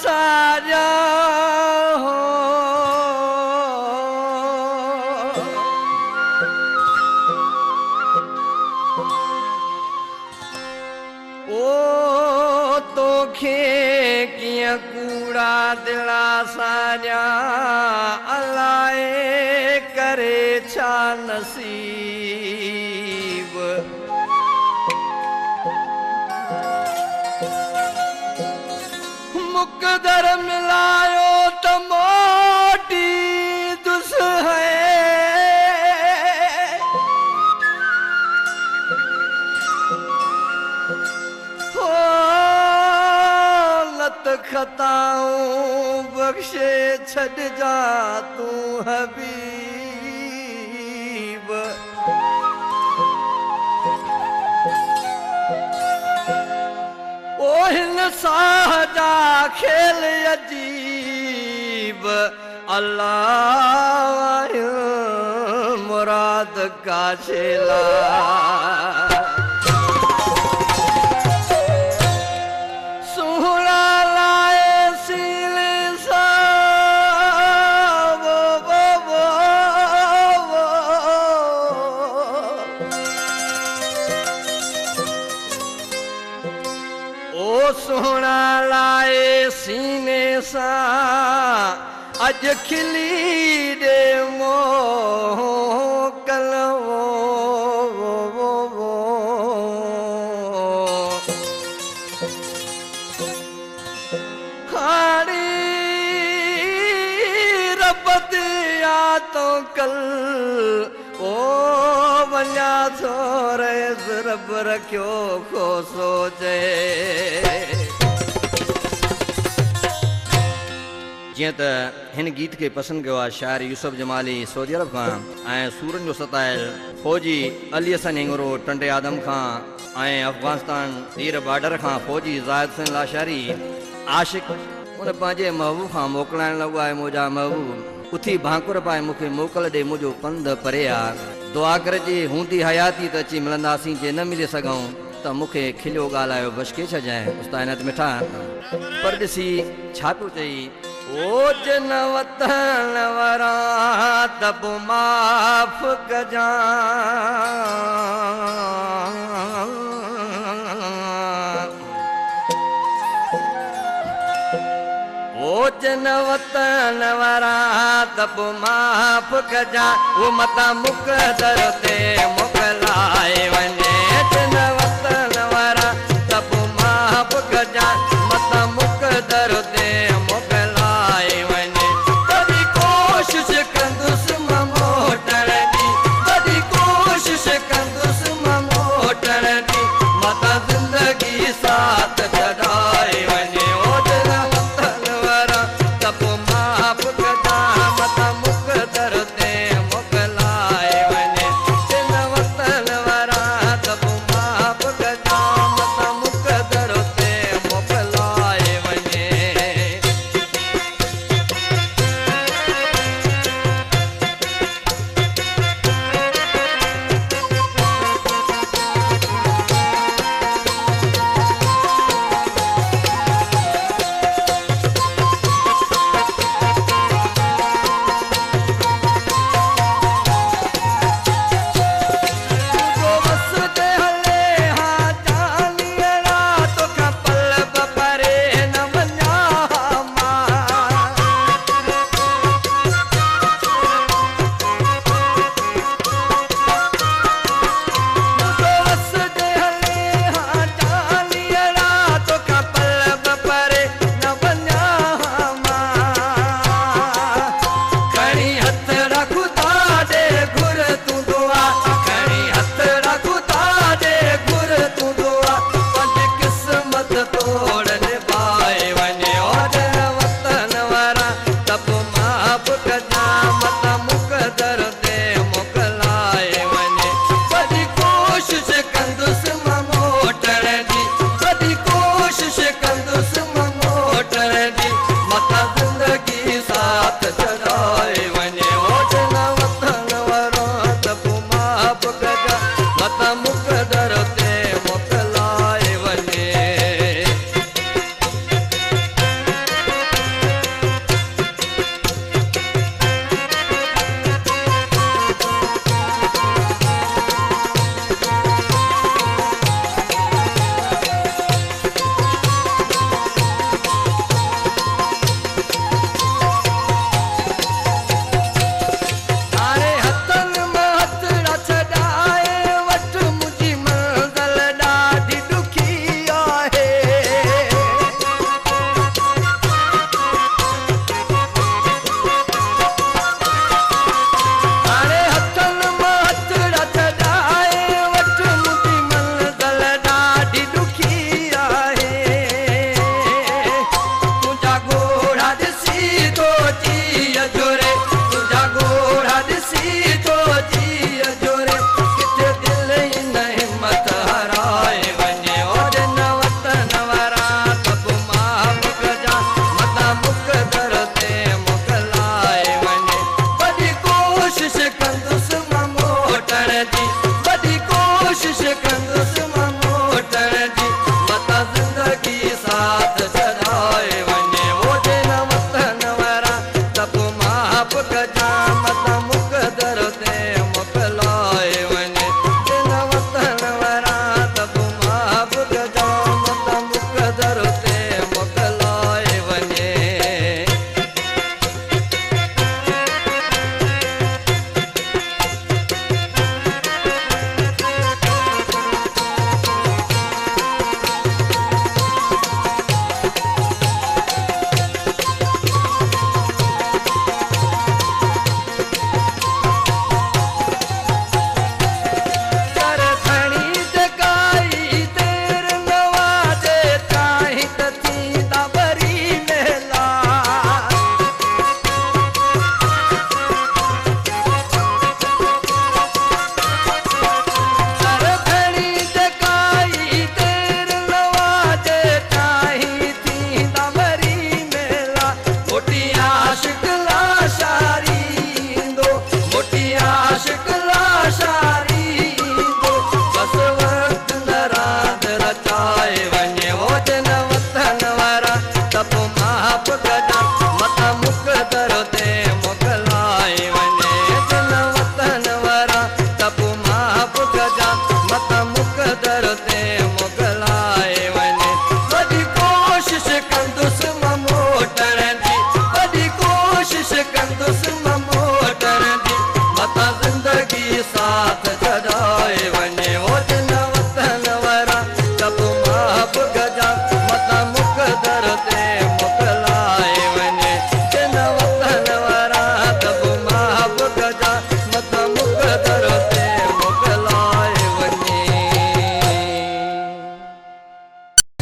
साजा हो ओ तोखे किया कूड़ा दिला साजा अलाए करे छा नसीब मुकदर मिलायो तो मोटी दुस है हो लत खताऊं बख्शे छड़ जा तू हबीब ओहिन साजा खेल अजीब अल्लाह मुराद का छेला सुहरा लाए सीले सा वो ओ सोना लाए सीने सा अज खिली दे मोकल खाड़ी रब दिया तो कल ओ वञा थो रेज़ रब रखियो को सोचे जीअं त हिन गीत खे पसंदि कयो आहे शाइर यूसुफ जमाली सऊदी अरब खां ऐं सूरनि जो सतायल फ़ौजी अली हसन हिंगरो टंडे आदम खां ऐं अफ़गानिस्तान तीर बॉर्डर खां फ़ौजी ज़ाहिद हुसैन लाशारी आशिक़ उन पंहिंजे महबूब खां मोकिलाइण लॻो आहे मुंहिंजा महबूब उथी भाकुर पाए मूंखे मोकल ॾे मुंहिंजो पंध परे आहे दुआ कर जे हूंदी हयाती त अची मिलंदासीं जे न मिली सघूं त मूंखे खिलियो ॻाल्हायो बशके छॾांइ उस्ताद हिन मिठा पर ॾिसी छा पियो चई ओ जन वतन वरा तब माफ़ कजां ओ जन वतन वरा तब माफ़ कजां वो मता मुक़दर ते मोकलाए